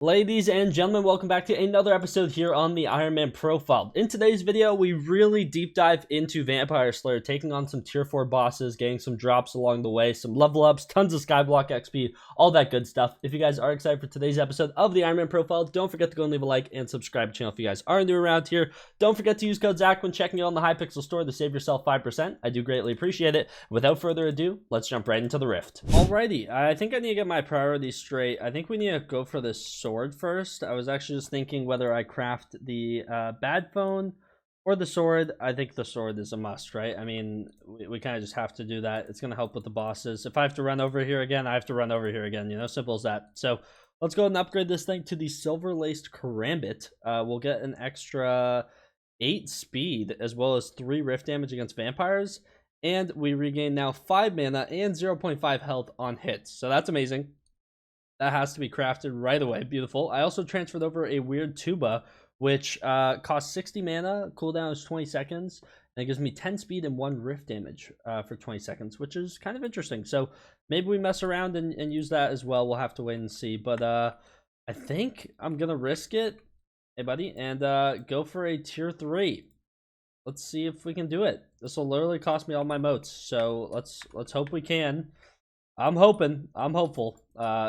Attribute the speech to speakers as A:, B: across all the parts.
A: Ladies and gentlemen, welcome back to another episode here on the Ironman Profile. In today's video, we really deep dive into Vampire Slayer, taking on some tier 4 bosses, getting some drops along the way, some level ups, tons of Skyblock XP, all that good stuff. If you guys are excited for today's episode of the Ironman Profile, don't forget to go and leave a like and subscribe to the channel if you guys are new around here. Don't forget to use code Zach when checking out on the Hypixel store to save yourself 5%. I do greatly appreciate it. Without further ado, let's jump right into the rift. Alrighty, I think I need to get my priorities straight. I think we need to go for this sword first. I was actually just thinking whether I craft the bad phone or the sword. I think the sword is a must, right? I mean, we kind of just have to do that. It's going to help with the bosses. If I have to run over here again, I have to run over here again, you know, simple as that. So let's go ahead and upgrade this thing to the silver laced karambit. We'll get an extra 8 speed as well as 3 rift damage against vampires, and we regain now 5 mana and 0.5 health on hits, so that's amazing. That has to be crafted right away. Beautiful. I also transferred over a weird tuba, which costs 60 mana. Cooldown is 20 seconds. And it gives me 10 speed and 1 rift damage for 20 seconds, which is kind of interesting. So maybe we mess around and use that as well. We'll have to wait and see. But I think I'm going to risk it, hey buddy, and go for a tier 3. Let's see if we can do it. This will literally cost me all my motes. So let's hope we can. I'm hopeful.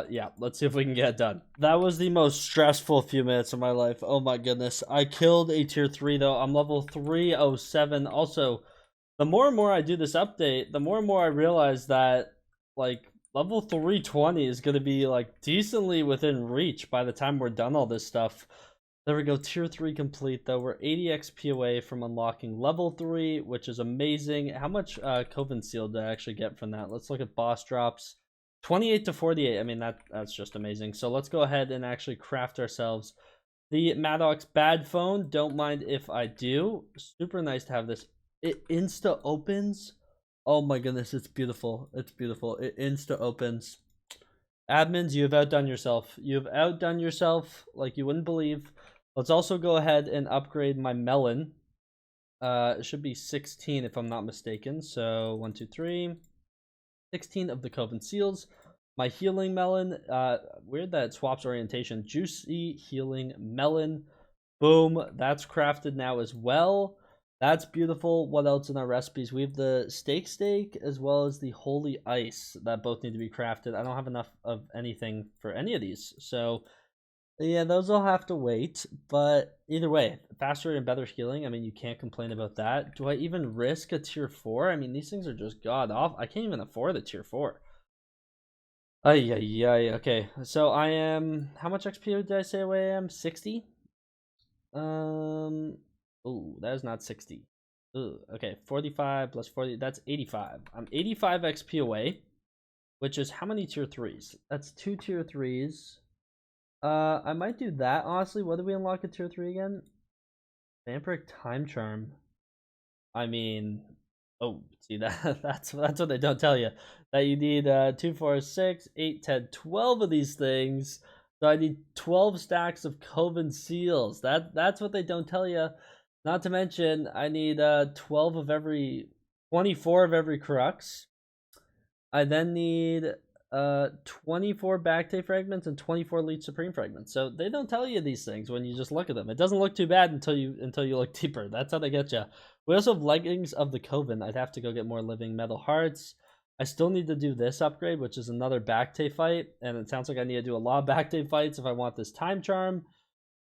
A: Yeah, let's see if we can get it done. That was the most stressful few minutes of my life. Oh my goodness. I killed a tier 3 though. I'm level 307. Also, the more and more I do this update, the more and more I realize that like level 320 is going to be like decently within reach by the time we're done all this stuff. There we go, tier 3 complete though. We're 80 XP away from unlocking level 3, which is amazing. How much coven seal did I actually get from that? Let's look at boss drops. 28 to 48. I mean, that's just amazing. So let's go ahead and actually craft ourselves the Maddox bad phone. Don't mind if I do. Super nice to have this. It insta opens. Oh my goodness, it's beautiful. It's beautiful. It insta opens. Admins, you have outdone yourself. You have outdone yourself like you wouldn't believe. Let's also go ahead and upgrade my melon. It should be 16 if I'm not mistaken. So 1, 2, 3. 16 of the coven seals. My healing melon. Weird that it swaps orientation. Juicy healing melon. Boom. That's crafted now as well. That's beautiful. What else in our recipes? We have the steak as well as the holy ice that both need to be crafted. I don't have enough of anything for any of these. So yeah, those will have to wait. But either way, faster and better healing. I mean, you can't complain about that. Do I even risk a tier 4? I mean, these things are just god off. I can't even afford a tier 4. Okay. So I am, how much XP did I say away I am? 60? Oh, that is not 60. Ooh, okay, 45 plus 40, that's 85. I'm 85 XP away, which is how many tier 3s? That's 2 tier 3s. I might do that, honestly. What did we unlock at tier 3 again? Vampiric Time Charm. I mean, oh, see, that's what they don't tell you. That you need 2, 4, 6, 8, 10, 12 of these things. So I need 12 stacks of coven seals. That's what they don't tell you. Not to mention, I need 12 of every, 24 of every crux. I then need 24 Bacte fragments and 24 Leech Supreme fragments. So they don't tell you these things when you just look at them. It doesn't look too bad until you look deeper. That's how they get you. We also have leggings of the coven. I'd have to go get more living metal hearts. I still need to do this upgrade, which is another Bacte fight, and it sounds like I need to do a lot of Bacte fights if I want this time charm.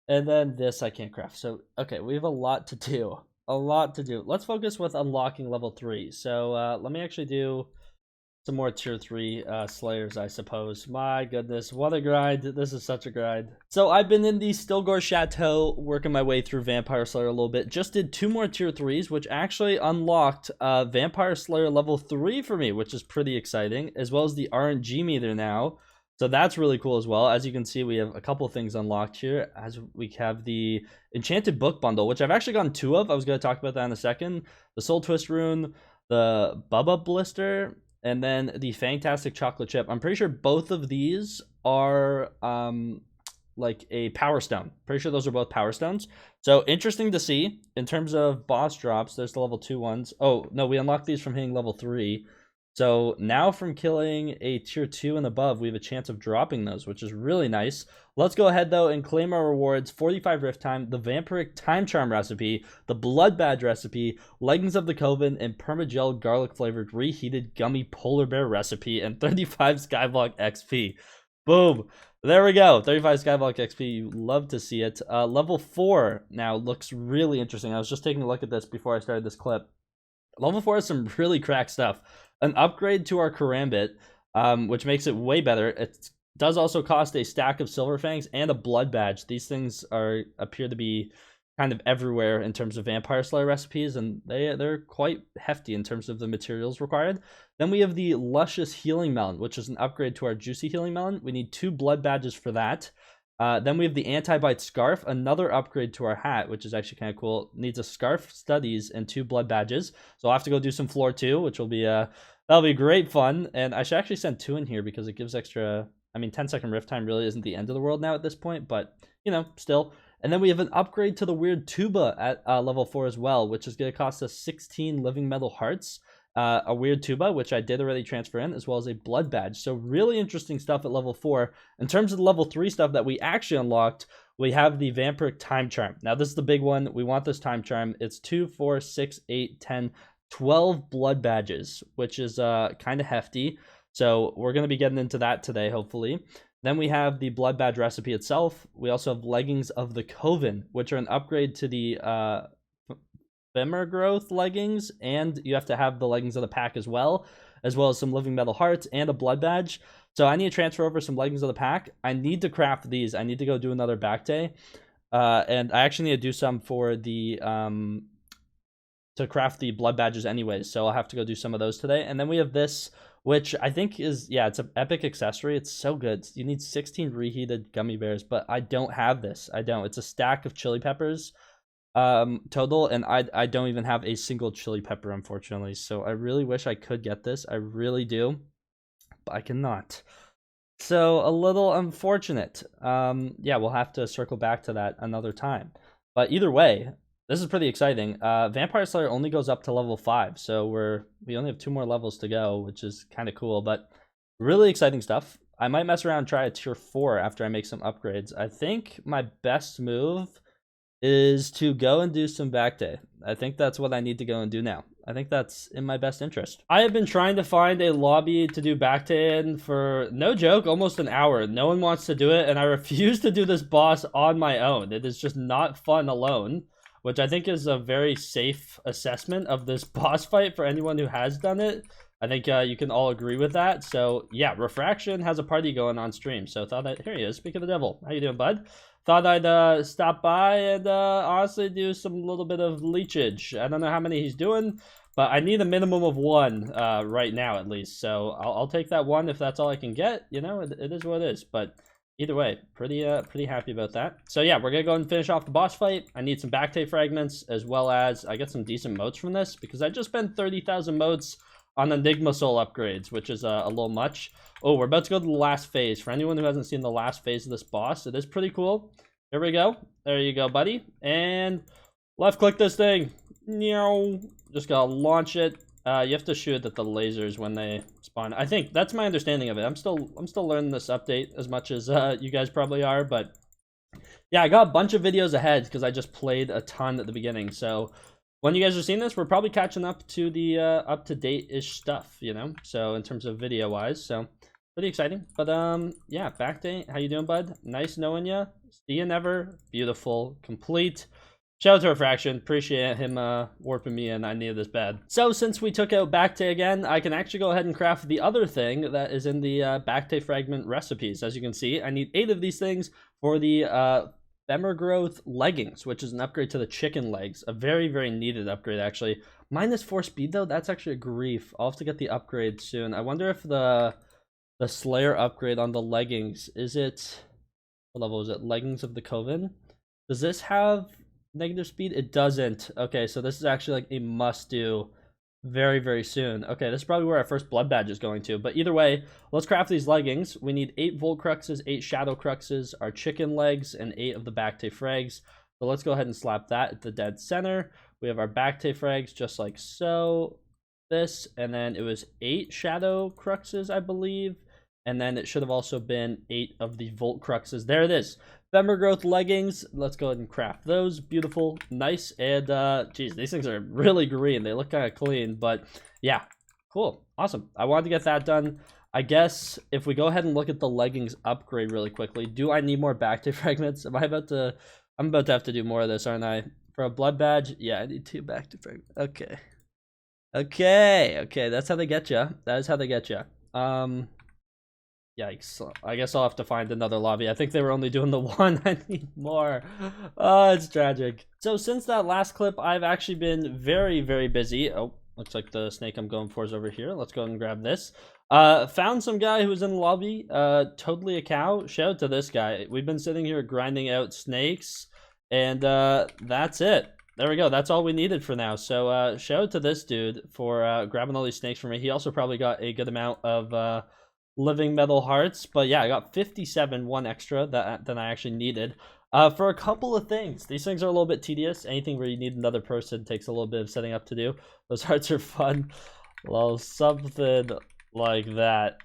A: And then this I can't craft. So, okay, we have a lot to do. A lot to do. Let's focus with unlocking level 3. So, let me actually do some more tier 3 slayers, I suppose. My goodness, what a grind. This is such a grind. So, I've been in the Stilgore Chateau, working my way through Vampire Slayer a little bit. Just did 2 more tier 3s, which actually unlocked Vampire Slayer level 3 for me, which is pretty exciting, as well as the RNG meter now. So that's really cool as well. As you can see, we have a couple things unlocked here. As we have the Enchanted Book Bundle, which I've actually gotten 2 of. I was going to talk about that in a second. The Soul Twist Rune, the Bubba Blister, and then the Fantastic Chocolate Chip. I'm pretty sure both of these are like a Power Stone. Pretty sure those are both Power Stones. So interesting to see. In terms of boss drops, there's the level 2 ones. Oh, no, we unlocked these from hitting level 3. So now from killing a tier 2 and above, we have a chance of dropping those, which is really nice. Let's go ahead, though, and claim our rewards. 45 Rift Time, the Vampiric Time Charm recipe, the Blood Badge recipe, Leggings of the Coven, and Permagel Garlic-flavored Reheated Gummy Polar Bear recipe, and 35 Skyblock XP. Boom. There we go. 35 Skyblock XP. You love to see it. Level 4 now looks really interesting. I was just taking a look at this before I started this clip. Level 4 has some really cracked stuff. An upgrade to our Karambit, which makes it way better. It does also cost a stack of Silver Fangs and a Blood Badge. These things appear to be kind of everywhere in terms of Vampire Slayer recipes, and they're quite hefty in terms of the materials required. Then we have the Luscious Healing Melon, which is an upgrade to our Juicy Healing Melon. We need 2 Blood Badges for that. Then we have the Anti-Bite Scarf, another upgrade to our hat, which is actually kind of cool. Needs a Scarf Studies and 2 Blood Badges. So I'll have to go do some floor 2, which will be that'll be great fun. And I should actually send 2 in here because it gives extra. I mean, 10-second rift time really isn't the end of the world now at this point, but you know, still. And then we have an upgrade to the weird tuba at level 4 as well, which is going to cost us 16 living metal hearts. A weird tuba, which I did already transfer in, as well as a blood badge. So really interesting stuff at level 4. In terms of the level 3 stuff that we actually unlocked, we have the Vampiric Time Charm. Now this is the big one. We want this Time Charm. It's 2, 4, 6, 8, 10, 12 blood badges, which is kind of hefty. So we're going to be getting into that today, hopefully. Then we have the blood badge recipe itself. We also have Leggings of the Coven, which are an upgrade to the Ephemer Growth leggings, and you have to have the Leggings of the Pack as well as some living metal hearts and a blood badge. So I need to transfer over some Leggings of the Pack. I need to craft these. I need to go do another back day, and I actually need to do some for the to craft the blood badges anyways, so I'll have to go do some of those today. And then we have this, which I think is, yeah, it's an epic accessory. It's so good. You need 16 reheated gummy bears, but I don't have this. I don't. It's a stack of chili peppers total, and I don't even have a single chili pepper, unfortunately. So I really wish I could get this. I really do, but I cannot. So a little unfortunate. Yeah, we'll have to circle back to that another time. But either way, this is pretty exciting. Vampire Slayer only goes up to level 5, so we only have 2 more levels to go, which is kind of cool, but really exciting stuff. I might mess around and try a tier 4 after I make some upgrades. I think my best move is to go and do some back day. I think that's what I need to go and do now. I think that's in my best interest. I have been trying to find a lobby to do back day in for, no joke, almost an hour. No one wants to do it, and I refuse to do this boss on my own. It is just not fun alone, which I think is a very safe assessment of this boss fight for anyone who has done it. I think you can all agree with that. So yeah, Refraction has a party going on stream. So thought that, here he is, Speak of the Devil. How you doing, bud? Thought I'd stop by and honestly do some little bit of leechage. I don't know how many he's doing, but I need a minimum of 1 right now at least. So I'll take that 1 if that's all I can get. You know, it is what it is. But either way, pretty happy about that. So yeah, we're gonna go and finish off the boss fight. I need some Bacte fragments, as well as I get some decent motes from this, because I just spent 30,000 motes on Enigma Soul upgrades, which is a little much. Oh, we're about to go to the last phase. For anyone who hasn't seen the last phase of this boss, it is pretty cool. Here we go. There you go, buddy. And left click this thing. Just gotta launch it. You have to shoot at the lasers when they spawn. I think that's my understanding of it. I'm still learning this update as much as you guys probably are, but yeah, I got a bunch of videos ahead because I just played a ton at the beginning. So when you guys are seeing this, we're probably catching up to the up-to-date-ish stuff, you know, so in terms of video-wise. So pretty exciting. But yeah, back day. How you doing, bud? Nice knowing you. See you never. Beautiful. Complete. Shout out to Refraction. Appreciate him warping me in. I needed this bad. So since we took out Bacte again, I can actually go ahead and craft the other thing that is in the Bacte fragment recipes. As you can see, I need 8 of these things for the Ephemer Growth leggings, which is an upgrade to the chicken legs. A very, very needed upgrade, actually. -4 speed, though, that's actually a grief. I'll have to get the upgrade soon. I wonder if the Slayer upgrade on the leggings, is it, what level is it? Leggings of the Coven? Does this have negative speed? It doesn't. Okay, so this is actually like a must-do very, very soon. Okay, this is probably where our first blood badge is going to. But either way, let's craft these leggings. We need 8 Volt Cruxes, 8 Shadow Cruxes, our chicken legs, and 8 of the Bacte frags. So let's go ahead and slap that at the dead center. We have our Bacte frags just like so. this, and then it was 8 shadow cruxes, I believe, and then it should have also been 8 of the volt cruxes. There it is. Fember growth leggings. Let's go ahead and craft those. Beautiful, nice, and geez, these things are really green. They look kind of clean, but yeah, cool, awesome. I wanted to get that done. I guess if we go ahead and look at the leggings upgrade really quickly, do I need more back to fragments? I'm about to have to do more of this, aren't I? For a blood badge, yeah, I need 2 back to fragments. Okay, that's how they get you. That is how they get you. Yikes. I guess I'll have to find another lobby. I think they were only doing the one. I need more. Oh, it's tragic. So since that last clip, I've actually been very, very busy. Oh, looks like the snake I'm going for is over here. Let's go ahead and grab this. Found some guy who was in the lobby. Totally a cow. Shout out to this guy. We've been sitting here grinding out snakes, and that's it. There we go. That's all we needed for now. So shout out to this dude for grabbing all these snakes for me. He also probably got a good amount of living metal hearts, but yeah, I got 57, one extra than I actually needed for a couple of things. These things are a little bit tedious. Anything where you need another person takes a little bit of setting up to do. Those hearts are fun. Well, something like that,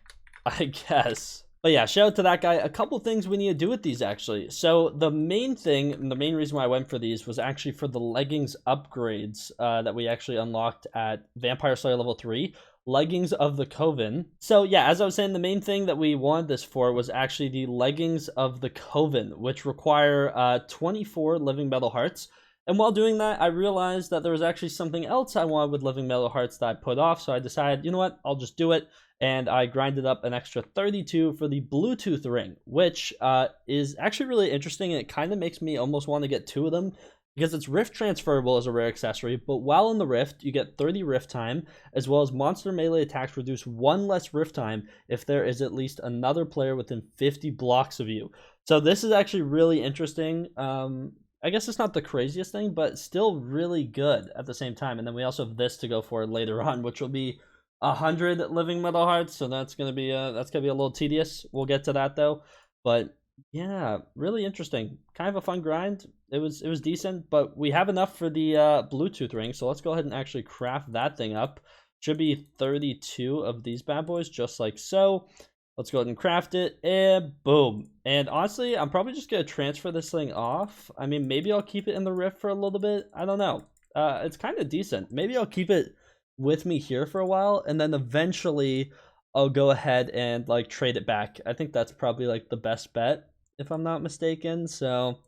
A: I guess. But yeah, shout out to that guy. A couple things we need to do with these, actually. So the main thing, the main reason why I went for these was actually for the leggings upgrades that we actually unlocked at Vampire Slayer level 3. Leggings of the Coven. So yeah, as I was saying, the main thing that we wanted this for was actually the leggings of the Coven, which require 24 living metal hearts. And while doing that, I realized that there was actually something else I wanted with living metal hearts that I put off. So I decided, you know what, I'll just do it. And I grinded up an extra 32 for the Bluetooth ring, which is actually really interesting. And it kind of makes me almost want to get 2 of them, because it's rift transferable as a rare accessory, but while in the rift, you get 30 rift time, as well as monster melee attacks reduce 1 less rift time if there is at least another player within 50 blocks of you. So this is actually really interesting. I guess it's not the craziest thing, but still really good at the same time. And then we also have this to go for later on, which will be 100 living metal hearts. So that's gonna be a little tedious. We'll get to that though, but yeah, really interesting. Kind of a fun grind. It was decent, but we have enough for the Bluetooth ring, so let's go ahead and actually craft that thing up. Should be 32 of these bad boys, just like so. Let's go ahead and craft it, and boom. And honestly, I'm probably just gonna transfer this thing off. I mean, maybe I'll keep it in the rift for a little bit. I don't know. It's kind of decent. Maybe I'll keep it with me here for a while, and then eventually I'll go ahead and like trade it back. I think that's probably like the best bet, if I'm not mistaken. So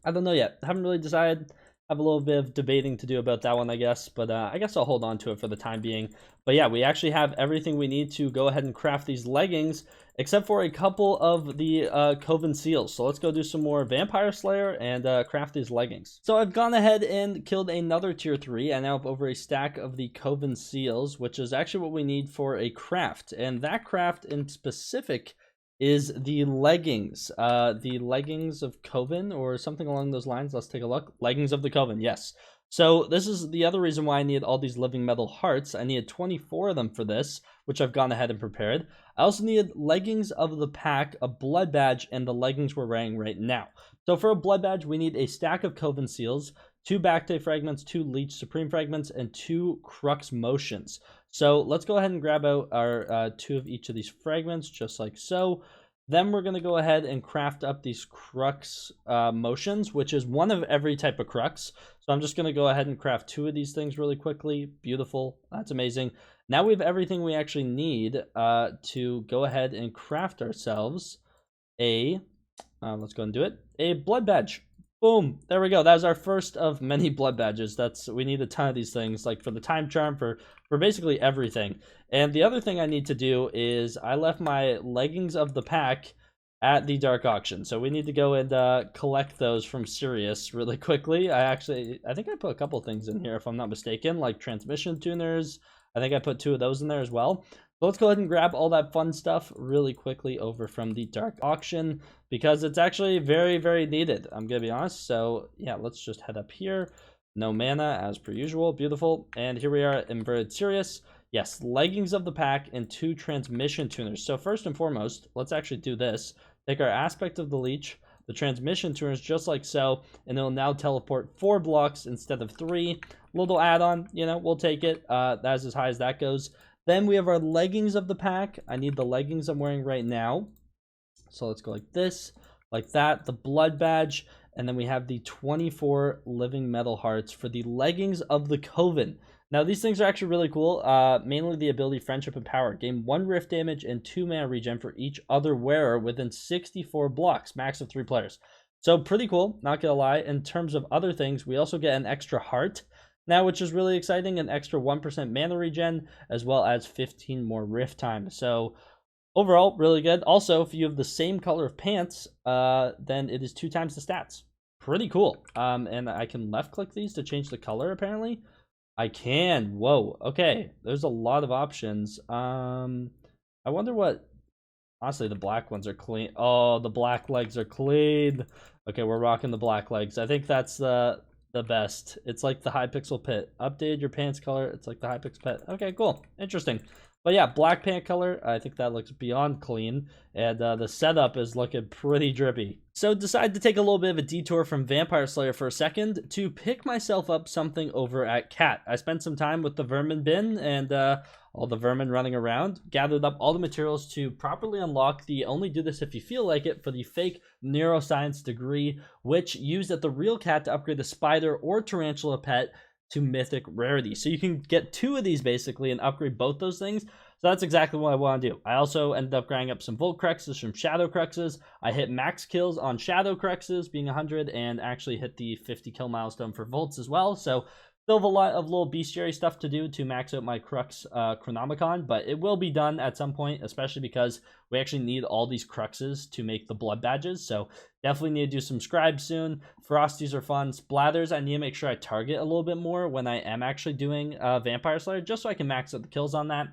A: I don't know yet. I haven't really decided. I have a little bit of debating to do about that one, I guess, but I guess I'll hold on to it for the time being. But yeah, we actually have everything we need to go ahead and craft these leggings, except for a couple of the coven seals. So let's go do some more Vampire Slayer and craft these leggings. So I've gone ahead and killed another tier 3. I now have over a stack of the coven seals, which is actually what we need for a craft. And that craft in specific is the leggings of Coven, or something along those lines. Let's take a look. Leggings of the Coven, yes. So this is the other reason why I need all these living metal hearts. I needed 24 of them for this, which I've gone ahead and prepared. I also needed leggings of the pack, a blood badge, and the leggings we're wearing right now. So for a blood badge, we need a stack of Coven seals, 2 Backday fragments, 2 Leech Supreme fragments, and 2 Crux motions. So let's go ahead and grab out our 2 of each of these fragments, just like so. Then we're going to go ahead and craft up these Crux motions, which is 1 of every type of Crux. So I'm just going to go ahead and craft 2 of these things really quickly. Beautiful. That's amazing. Now we have everything we actually need to go ahead and craft ourselves a, let's go and do it, a blood badge. Boom, there we go. That was our first of many blood badges. We need a ton of these things, like for the time charm, for basically everything. And the other thing I need to do is I left my leggings of the pack at the dark auction, so we need to go and collect those from Sirius really quickly. I think I put a couple things in here, if I'm not mistaken, like transmission tuners. I think I put 2 of those in there as well. So let's go ahead and grab all that fun stuff really quickly over from the dark auction, because it's actually very, very needed, I'm gonna be honest. So yeah, let's just head up here. No mana as per usual. Beautiful. And here we are at Inverted Sirius. Yes, leggings of the pack and 2 transmission tuners. So first and foremost, let's actually do this. Take our aspect of the leech, the transmission turns just like so, and it'll now teleport 4 blocks instead of 3. Little add-on, you know, we'll take it. That's as high as that goes. Then we have our leggings of the pack. I need the leggings I'm wearing right now. So let's go like this, like that, the blood badge, and then we have the 24 living metal hearts for the leggings of the coven. Now these things are actually really cool, mainly the ability Friendship and Power. Gain 1 rift damage and 2 mana regen for each other wearer within 64 blocks, max of 3 players. So pretty cool, not gonna lie. In terms of other things, we also get an extra heart now, which is really exciting, an extra 1% mana regen, as well as 15 more rift time. So overall, really good. Also, if you have the same color of pants, then it is 2 times the stats. Pretty cool. And I can left click these to change the color, apparently. I can. Whoa. Okay. There's a lot of options. I wonder what... Honestly, the black ones are clean. Oh, the black legs are clean. Okay, we're rocking the black legs. I think that's the best. It's like the Hypixel pit. Updated your pants color. It's like the Hypixel pit. Okay, cool. Interesting. But yeah, black pant color, I think that looks beyond clean, and the setup is looking pretty drippy. So decided to take a little bit of a detour from Vampire Slayer for a second to pick myself up something over at Cat. I spent some time with the vermin bin and all the vermin running around, gathered up all the materials to properly unlock the only do this if you feel like it for the fake neuroscience degree, which used at the real Cat to upgrade the spider or tarantula pet to mythic rarity. So you can get 2 of these basically and upgrade both those things. So that's exactly what I want to do. I also ended up grinding up some Volt Cruxes from Shadow Cruxes. I hit max kills on Shadow Cruxes, being 100, and actually hit the 50 kill milestone for Volts as well. So still have a lot of little bestiary stuff to do to max out my Crux Chronomicon, but it will be done at some point, especially because we actually need all these Cruxes to make the blood badges. So definitely need to do some scribes soon. Frosties are fun. Splatters, I need to make sure I target a little bit more when I am actually doing Vampire Slayer, just so I can max out the kills on that.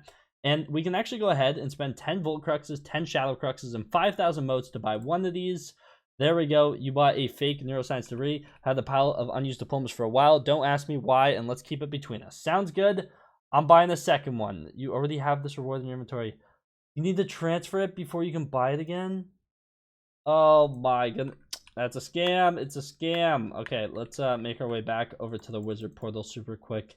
A: And we can actually go ahead and spend 10 Volt Cruxes, 10 Shadow Cruxes, and 5,000 motes to buy 1 of these. There we go. You bought a fake neuroscience degree. Had the pile of unused diplomas for a while. Don't ask me why, and let's keep it between us. Sounds good. I'm buying the second one. You already have this reward in your inventory. You need to transfer it before you can buy it again? Oh my goodness. That's a scam. It's a scam. Okay, let's make our way back over to the wizard portal super quick.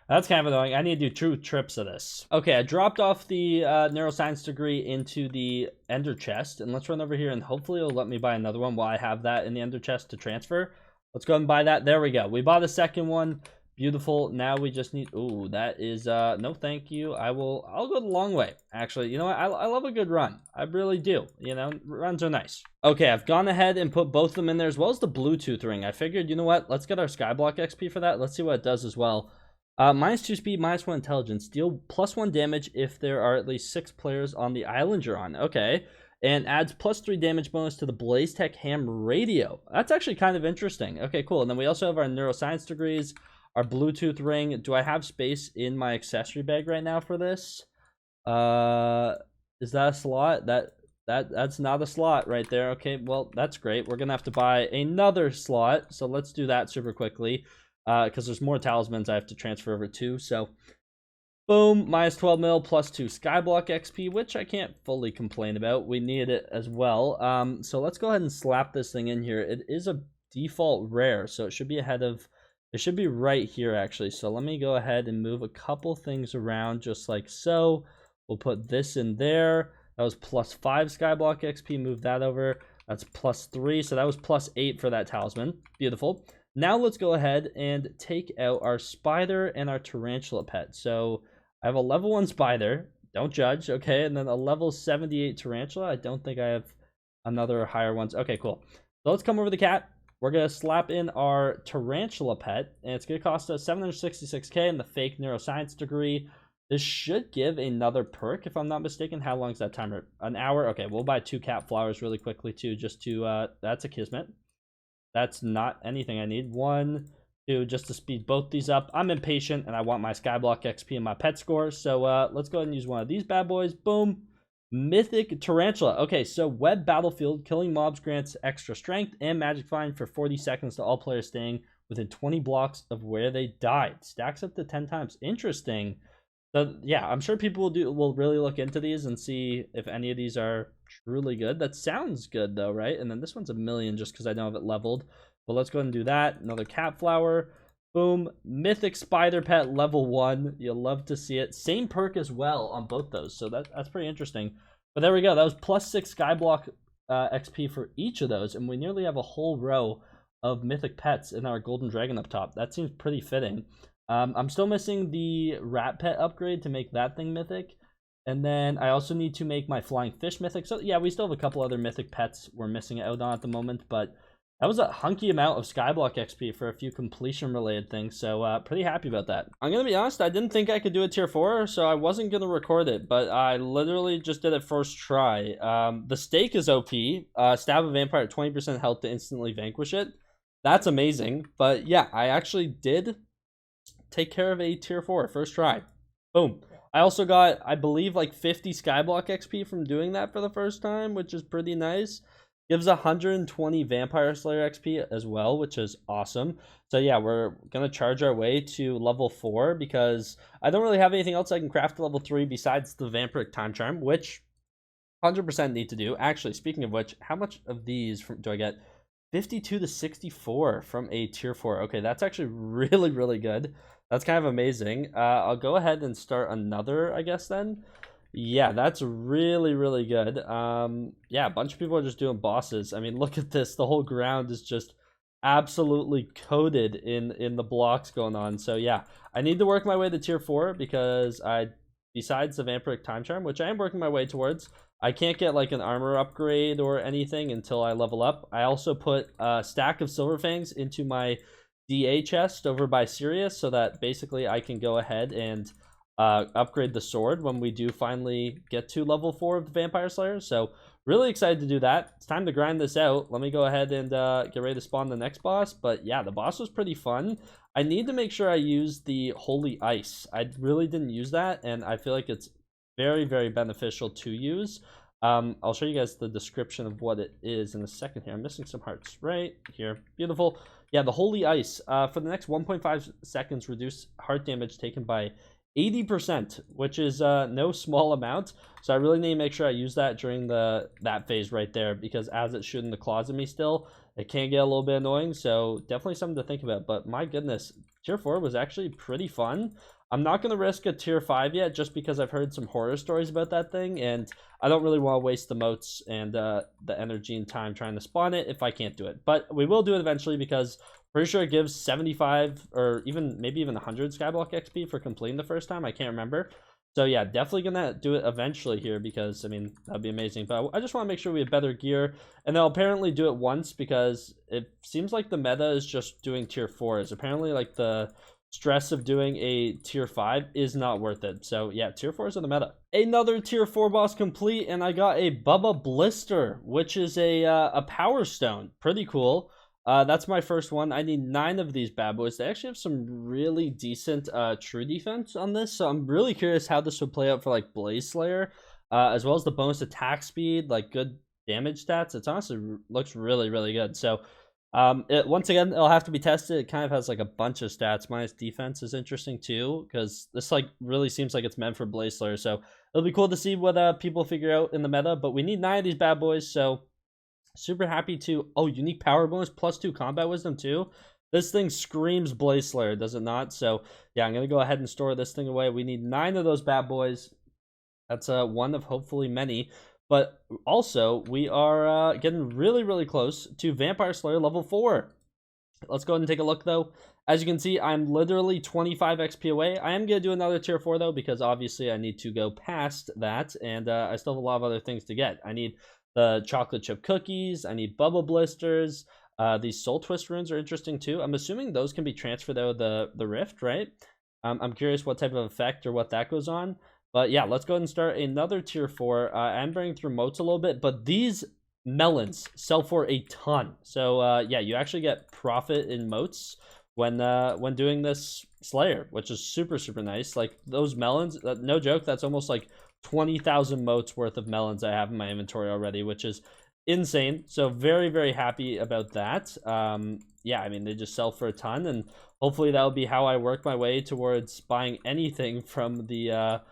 A: That's kind of annoying. I need to do 2 trips of this. Okay, I dropped off the neuroscience degree into the ender chest. And let's run over here and hopefully it'll let me buy another one while I have that in the ender chest to transfer. Let's go ahead and buy that. There we go. We bought a second one. Beautiful. Now we just need... Ooh, that is... no, thank you. I'll go the long way. Actually, you know what? I love a good run. I really do. You know, runs are nice. Okay, I've gone ahead and put both of them in there as well as the Bluetooth ring. I figured, you know what? Let's get our Skyblock XP for that. Let's see what it does as well. -2 speed, -1 intelligence. Deal +1 damage if there are at least 6 players on the island you're on. Okay. And adds +3 damage bonus to the Blaze Tech Ham radio. That's actually kind of interesting. Okay, cool. And then we also have our neuroscience degrees, our Bluetooth ring. Do I have space in my accessory bag right now for this? Is that a slot? That's not a slot right there. Okay, well, that's great. We're going to have to buy another slot. So let's do that super quickly. Because there's more talismans I have to transfer over to. So, boom, -12 mil, +2 Skyblock XP, which I can't fully complain about. We need it as well. So let's go ahead and slap this thing in here. It is a default rare, so it should be ahead of... It should be right here, actually. So let me go ahead and move a couple things around, just like so. We'll put this in there. That was +5 Skyblock XP. Move that over. That's +3, so that was +8 for that talisman. Beautiful. Now let's go ahead and take out our spider and our tarantula pet. So I have a level 1 spider. Don't judge, okay? And then a level 78 tarantula. I don't think I have another higher ones. Okay, cool. So let's come over the cat. We're going to slap in our tarantula pet. And it's going to cost us 766k and the fake neuroscience degree. This should give another perk, if I'm not mistaken. How long is that timer? An hour? Okay, we'll buy 2 cat flowers really quickly, too, just to... that's a kismet. That's not anything I need. 1, 2, just to speed both these up. I'm impatient, and I want my Skyblock XP and my pet score. So let's go ahead and use one of these bad boys. Boom. Mythic Tarantula. Okay, so Web Battlefield. Killing mobs grants extra strength and magic find for 40 seconds to all players staying within 20 blocks of where they died. Stacks up to 10 times. Interesting. So yeah, I'm sure people will really look into these and see if any of these are truly good. That sounds good though, right? And then this one's a million just because I don't have it leveled. But let's go ahead and do that. Another cat flower. Boom. Mythic spider pet level 1. You'll love to see it. Same perk as well on both those. So that's pretty interesting. But there we go. That was +6 Skyblock XP for each of those. And we nearly have a whole row of mythic pets in our golden dragon up top. That seems pretty fitting. I'm still missing the rat pet upgrade to make that thing mythic. And then I also need to make my flying fish mythic. So yeah, we still have a couple other mythic pets we're missing out on at the moment. But that was a hunky amount of Skyblock XP for a few completion related things. So pretty happy about that. I'm going to be honest, I didn't think I could do a tier 4. So I wasn't going to record it. But I literally just did it first try. The stake is OP. Stab a vampire at 20% health to instantly vanquish it. That's amazing. But yeah, I actually did take care of a tier 4 first try. Boom. I also got, I believe, like 50 Skyblock XP from doing that for the first time, which is pretty nice. Gives 120 Vampire Slayer XP as well, which is awesome. So yeah, we're going to charge our way to level 4 because I don't really have anything else I can craft to level 3 besides the Vampiric Time Charm, which 100% need to do. Actually, speaking of which, how much of these do I get? 52 to 64 from a tier 4. Okay, that's actually really, really good. That's kind of amazing. I'll go ahead and start another, I guess, then. Yeah, that's really, really good. Yeah, a bunch of people are just doing bosses. I mean, look at this. The whole ground is just absolutely coated in the blocks going on. So yeah, I need to work my way to tier 4 because besides the Vampiric Time Charm, which I am working my way towards, I can't get like an armor upgrade or anything until I level up. I also put a stack of Silver Fangs into my DA chest over by Sirius so that basically I can go ahead and upgrade the sword when we do finally get to level 4 of the Vampire Slayer. So really excited to do that. It's time to grind this out. Let me go ahead and get ready to spawn the next boss. But yeah, the boss was pretty fun. I need to make sure I use the Holy Ice. I really didn't use that, and I feel like it's very, very beneficial to use. I'll show you guys the description of what it is in a second here. I'm missing some hearts right here. Beautiful. Yeah, the Holy Ice. For the next 1.5 seconds, reduce heart damage taken by 80%, which is no small amount. So I really need to make sure I use that during that phase right there, because as it's shooting the claws at me still, it can get a little bit annoying. So definitely something to think about. But my goodness, tier 4 was actually pretty fun. I'm not going to risk a tier 5 yet, just because I've heard some horror stories about that thing, and I don't really want to waste the motes and the energy and time trying to spawn it if I can't do it. But we will do it eventually, because pretty sure it gives 75 or maybe even 100 Skyblock XP for completing the first time. I can't remember. So yeah, definitely gonna do it eventually here, because I mean, that'd be amazing. But I just want to make sure we have better gear, and they'll apparently do it once, because it seems like the meta is just doing tier 4s. Apparently, like, the stress of doing a tier 5 is not worth it. So yeah, tier 4s are the meta. Another tier 4 boss complete, and I got a Bubba Blister, which is a power stone. Pretty cool. That's my first one. I need 9 of these bad boys. They actually have some really decent true defense on this, so I'm really curious how this would play out for like Blaze Slayer, as well as the bonus attack speed, like good damage stats. It's honestly looks really, really good. So once again, it'll have to be tested. It kind of has like a bunch of stats. Minus defense is interesting too, because this like really seems like it's meant for Blaze Slayer. So it'll be cool to see what people figure out in the meta. But we need 9 of these bad boys, so super happy to. Oh, unique power bonus +2 combat wisdom too. This thing screams Blaze Slayer, does it not? So yeah, I'm gonna go ahead and store this thing away. We need 9 of those bad boys. That's one of hopefully many. But also, we are getting really, really close to Vampire Slayer level 4. Let's go ahead and take a look, though. As you can see, I'm literally 25 XP away. I am going to do another tier 4, though, because obviously I need to go past that, and I still have a lot of other things to get. I need the chocolate chip cookies. I need bubble blisters. These soul twist runes are interesting, too. I'm assuming those can be transferred out of the rift, right? I'm curious what type of effect or what that goes on. But yeah, let's go ahead and start another tier 4. I'm bringing through motes a little bit, but these melons sell for a ton. So yeah, you actually get profit in motes when doing this Slayer, which is super, super nice. Like those melons, no joke, that's almost like 20,000 motes worth of melons I have in my inventory already, which is insane. So very, very happy about that. Yeah, I mean, they just sell for a ton, and hopefully that'll be how I work my way towards buying anything from the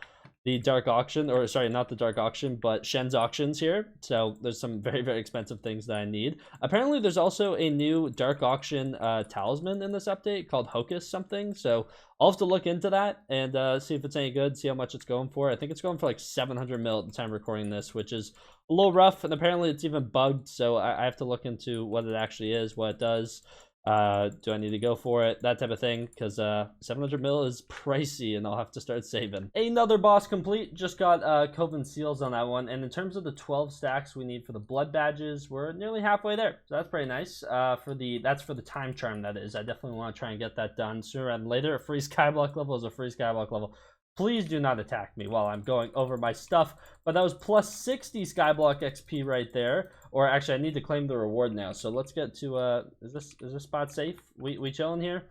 A: dark auction, or sorry, not the dark auction, but Shen's auctions here. So there's some very, very expensive things that I need. Apparently there's also a new dark auction talisman in this update called Hocus something. So I'll have to look into that and see if it's any good, see how much it's going for. I think it's going for like 700 mil at the time of recording this, which is a little rough, and apparently it's even bugged. So I have to look into what it actually is, what it does. Do I need to go for it, that type of thing, because 700 mil is pricey and I'll have to start saving. Another boss complete, just got coven seals on that one, and in terms of the 12 stacks we need for the blood badges, we're nearly halfway there, so that's pretty nice. That's for the time charm, that is. I definitely want to try and get that done sooner rather than later. A free skyblock level is a free skyblock level. Please do not attack me while I'm going over my stuff. But that was plus 60 Skyblock XP right there. Or actually, I need to claim the reward now. So let's get to, is this spot safe? We chilling here?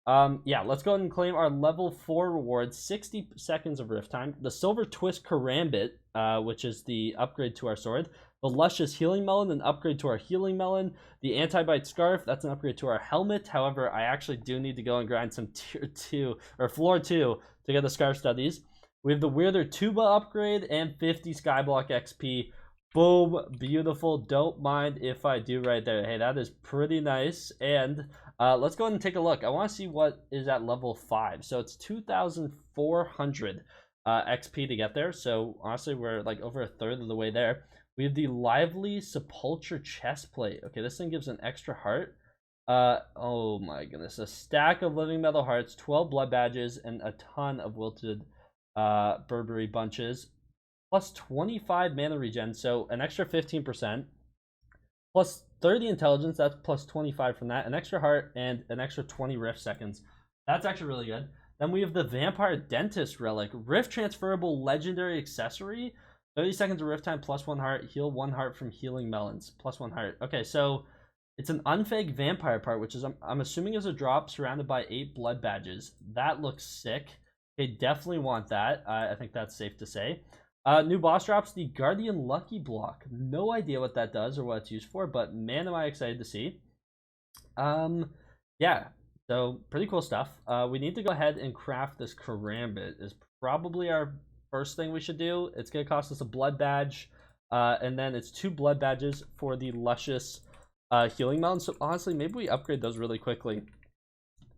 A: Yeah, let's go ahead and claim our level 4 reward. 60 seconds of rift time. The Silver Twist Karambit, which is the upgrade to our sword. The Luscious Healing Melon, an upgrade to our Healing Melon. The Anti-Bite Scarf, that's an upgrade to our helmet. However, I actually do need to go and grind some tier 2, or floor 2, to get the Scarf Studies. We have the Weirder Tuba upgrade and 50 Skyblock XP. Boom, beautiful. Don't mind if I do right there. Hey, that is pretty nice. And let's go ahead and take a look. I want to see what is at level 5. So it's 2,400 XP to get there. So honestly, we're like over a third of the way there. We have the Lively Sepulture Chestplate. Okay, this thing gives an extra heart. Oh my goodness. A stack of living metal hearts, 12 blood badges, and a ton of wilted Burberry bunches. Plus 25 mana regen, so an extra 15%. Plus 30 intelligence, that's plus 25 from that. An extra heart and an extra 20 rift seconds. That's actually really good. Then we have the Vampire Dentist Relic. Rift transferable legendary accessory. 30 seconds of rift time, plus 1 heart. Heal 1 heart from healing melons, plus 1 heart. Okay, so it's an unfake vampire part, which is, I'm assuming, is a drop surrounded by 8 blood badges. That looks sick. Okay, definitely want that. I think that's safe to say. New boss drops, the Guardian Lucky Block. No idea what that does or what it's used for, but man, am I excited to see. Yeah, so pretty cool stuff. We need to go ahead and craft this Karambit. Is probably our first thing we should do. It's going to cost us a blood badge, and then it's 2 blood badges for the Luscious Healing Mountain. So honestly, maybe we upgrade those really quickly.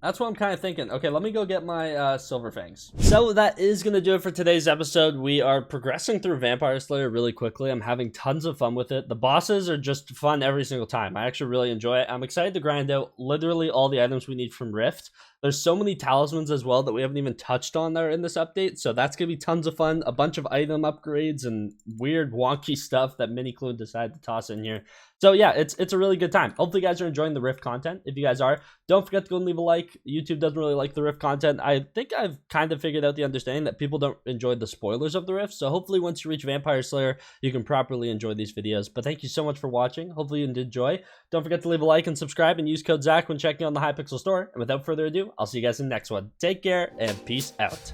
A: That's what I'm kind of thinking. Okay, let me go get my Silver Fangs. So that is going to do it for today's episode. We are progressing through Vampire Slayer really quickly. I'm having tons of fun with it. The bosses are just fun every single time. I actually really enjoy it. I'm excited to grind out literally all the items we need from Rift. There's so many talismans as well that we haven't even touched on there in this update, so that's going to be tons of fun. A bunch of item upgrades and weird wonky stuff that Miniclue decided to toss in here. So yeah, it's a really good time. Hopefully you guys are enjoying the Rift content. If you guys are, don't forget to go and leave a like. YouTube doesn't really like the Rift content. I think I've kind of figured out the understanding that people don't enjoy the spoilers of the Rift, so hopefully once you reach Vampire Slayer, you can properly enjoy these videos. But thank you so much for watching. Hopefully you did enjoy. Don't forget to leave a like and subscribe and use code Zach when checking out the Hypixel store. And without further ado, I'll see you guys in the next one. Take care and peace out.